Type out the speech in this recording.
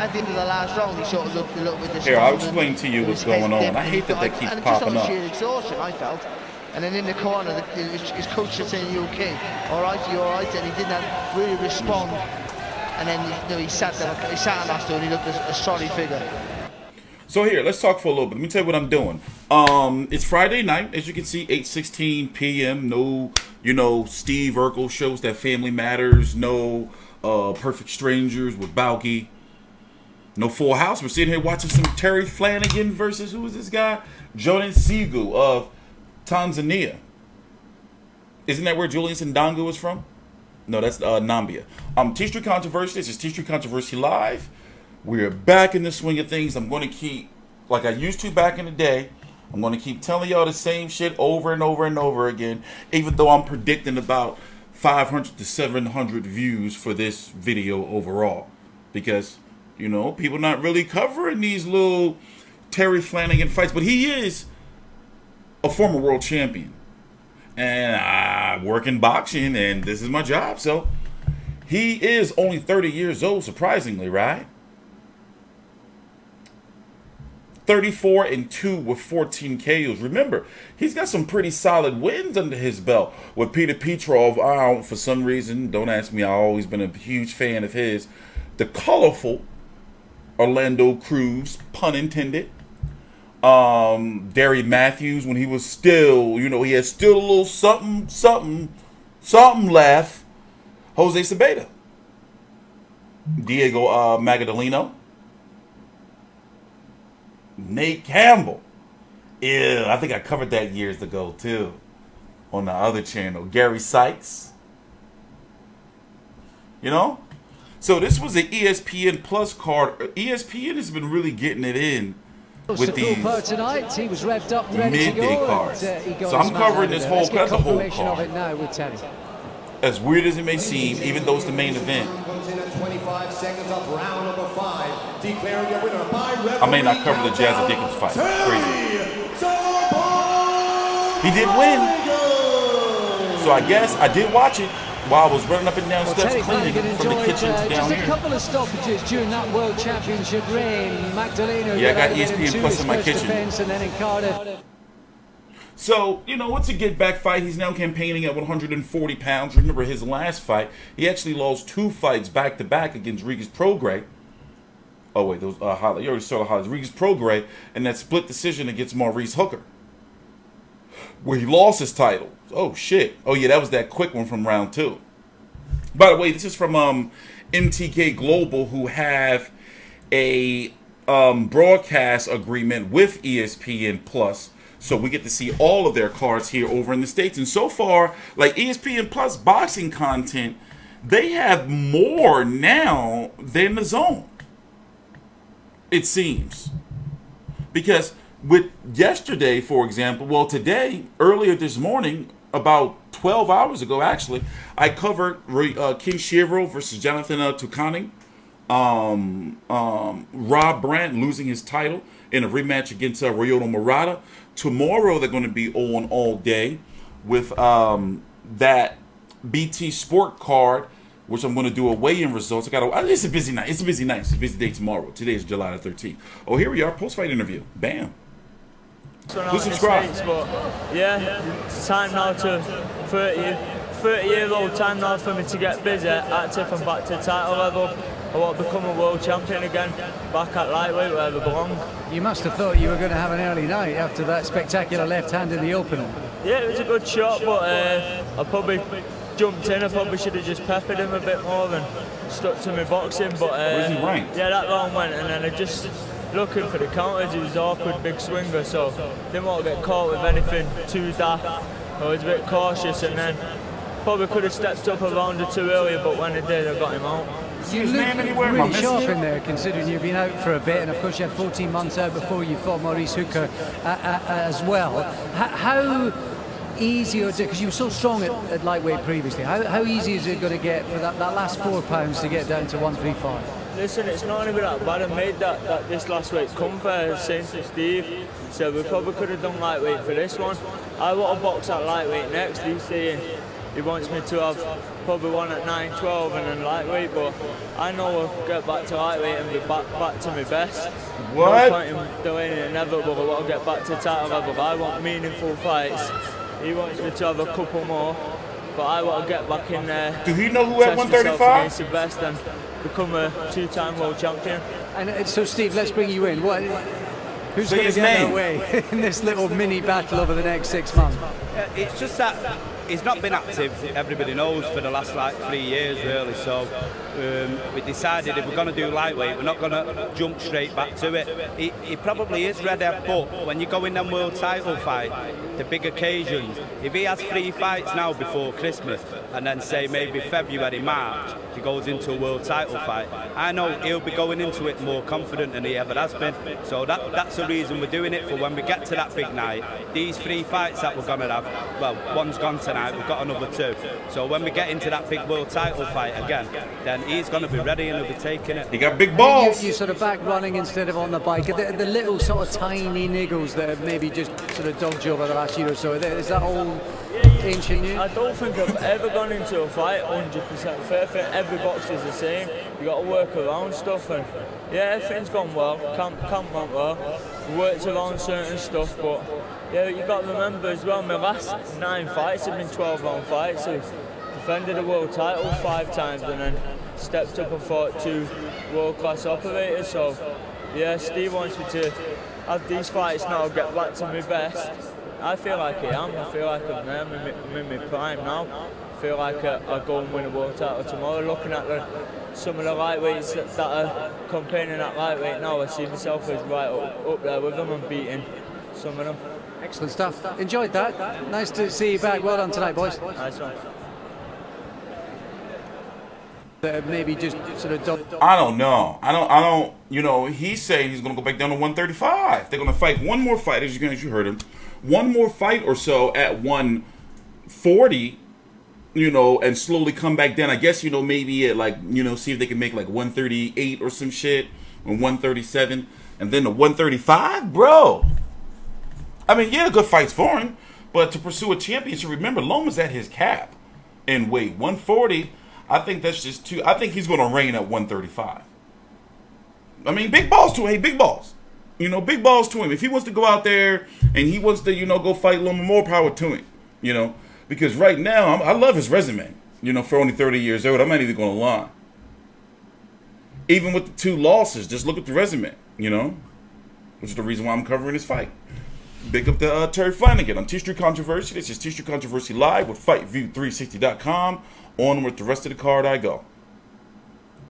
at the end of the last round, he sort of looked a little bit despondent. Here, I'll explain to you what's going on. I hate that keeps popping up. Sheer exhaustion, I felt. And then in the corner, his coach was saying, "You okay? All right, you all right?" And he didn't really respond. And then he sat there, he sat on that stool, and he looked a sorry figure. So here, let's talk for a little bit. Let me tell you what I'm doing. It's Friday night, as you can see, 8:16 p.m. No, Steve Urkel shows that Family Matters. No Perfect Strangers with Balky. No Full House. We're sitting here watching some Terry Flanagan versus, who is this guy? Jonas Segu of Tanzania. Isn't that where Julius Ndongo is from? No, that's Nambia. TstreeT Controversy. This is TstreeT Controversy Live. We're back in the swing of things. I'm going to keep, like I used to back in the day, I'm going to keep telling y'all the same shit over and over and over again, even though I'm predicting about 500 to 700 views for this video overall. Because, people not really covering these little Terry Flanagan fights. But he is a former world champion. And I work in boxing, and this is my job. So he is only 30 years old, surprisingly, right? 34-2 with 14 KOs. Remember, he's got some pretty solid wins under his belt with Peter Petrov. For some reason, don't ask me, I've always been a huge fan of his. The colorful Orlando Cruz, pun intended. Derry Matthews, when he was still, he had still a little something left. Jose Sabeda. Diego Magdaleno. Nate Campbell. Ew, I think I covered that years ago too on the other channel. Gary Sykes. So this was an ESPN Plus card. ESPN has been really getting it in with these tonight. He was revved up, ready to midday go, cards. And, so I'm covering this whole card. Of it now with Terry. As weird as it may seem, even though it's the main event. 25 seconds of round number 5. Declaring your winner by referee. I may not cover the Jazz Dickens fight. Crazy. He did win. So I guess I did watch it while I was running up and down steps cleaning from the kitchen to down just here. a couple of stoppages during that World Championship reign. Magdaleno, yeah, I got ESPN Plus in my kitchen. And then in Cardiff. So, it's a get-back fight. He's now campaigning at 140 pounds. Remember, his last fight, he actually lost 2 fights back-to-back against Regis Prograis. Oh, wait, those highlights. You already saw the highlights. Regis Prograis, and that split decision against Maurice Hooker, where he lost his title. Oh, shit. Oh, yeah, that was that quick one from round 2. By the way, this is from MTK Global, who have a broadcast agreement with ESPN Plus. So we get to see all of their cards here over in the States. And so far, like ESPN Plus boxing content, they have more now than the Zone, it seems. Because with yesterday, for example, well, today, earlier this morning, about 12 hours ago, actually, I covered King Shiro versus Jonathan Tukaning. Rob Brandt losing his title in a rematch against Ryoto Murata. Tomorrow they're going to be on all day with that BT Sport card, which I'm going to do a weigh-in results. It's a busy night. It's a busy night. It's a busy day tomorrow. Today is July the 13th. Oh, here we are. Post-fight interview. Bam. Please subscribe. But yeah, it's time now to 30-year-old time now for me to get busy, active and back to title level. I want to become a world champion again, back at lightweight where I belong. You must have thought you were going to have an early night after that spectacular left hand in the opener. Yeah, it was a good shot, but I probably jumped in. I probably should have just peppered him a bit more and stuck to my boxing. But where's he ranked? Yeah, that round went, and then I just looking for the counters. He was awkward, big swinger, so didn't want to get caught with anything too daft. I was a bit cautious, and then probably could have stepped up a round or 2 earlier, but when I did, I got him out. You look really sharp in there, considering you've been out for a bit, and of course you had 14 months out before you fought Maurice Hooker as well. How easy, because you were so strong at lightweight previously, how easy is it going to get for that last 4 pounds to get down to 135? Listen, it's not even that bad. I made that this last week come fair, saying to Steve, so we probably could have done lightweight for this one. I want to box at lightweight next. He's saying he he wants me to have probably one at 9-12 and then lightweight, but I know I'll get back to lightweight and be back to my best. What? No point in doing it inevitable, I want to get back to title level. I want meaningful fights. He wants me to have a couple more, but I want to get back in there. Do he know who at 135? Against the best and become a 2-time world champion. And so, Steve, let's bring you in. Who's Say going to his get name. their way in this little mini battle over the next 6 months? It's just that he's not been active, everybody knows, for the last like 3 years really, so we decided if we're going to do lightweight, we're not going to jump straight back to it. He probably is ready, but when you go in them world title fight, the big occasions, if he has 3 fights now before Christmas, and then say maybe February, March, he goes into a world title fight, I know he'll be going into it more confident than he ever has been. So that's the reason we're doing it, for when we get to that big night, these 3 fights that we're going to have, well, one's gone tonight, we've got another 2. So when we get into that big world title fight again, then he's going to be ready and he'll be taking it. He got big balls. You sort of back running instead of on the bike. The little sort of tiny niggles that have maybe just sort of dogged you over the last year or so, is that all ancient news? I don't think I've ever gone into a fight 100% fair. I think every boxer's the same. You got to work around stuff, and yeah, everything's gone well. Camp went well. We worked around certain stuff, but yeah, you got to remember as well. My last 9 fights have been 12-round fights. So defended a world title 5 times, and then stepped up and fought 2 world-class operators. So yeah, Steve wants me to have these fights now, get back to my best. I feel like I am. I feel like I'm there. I'm in my prime now. I feel like I'll go and win a world title tomorrow. Looking at some of the lightweights that are campaigning at lightweight now, I see myself as right up there with them and beating some of them. Excellent stuff. Enjoyed that. Nice to see you back. Well done tonight, boys. Nice one. Maybe just sort of I don't know. I don't. You know, he's saying he's going to go back down to 135. They're going to fight one more fight, as you heard him. One more fight or so at 140, you know, and slowly come back down. I guess, you know, maybe at like, you know, see if they can make like 138 or some shit, or 137, and then the 135, bro. I mean, yeah, good fights for him, but to pursue a championship, remember, Loma's at his cap in weight. 140, I think that's just too. I think he's going to reign at 135. I mean, big balls to him. Hey, big balls. You know, big balls to him. If he wants to go out there and he wants to, you know, go fight Loma, more power to him. You know, because right now, I love his resume. You know, for only 30 years old, I'm not even going to lie. Even with the 2 losses, just look at the resume, you know, which is the reason why I'm covering this fight. Big up to Terry Flanagan. I'm TstreeT Controversy. This is TstreeT Controversy Live with FightView360.com. On with the rest of the card I go.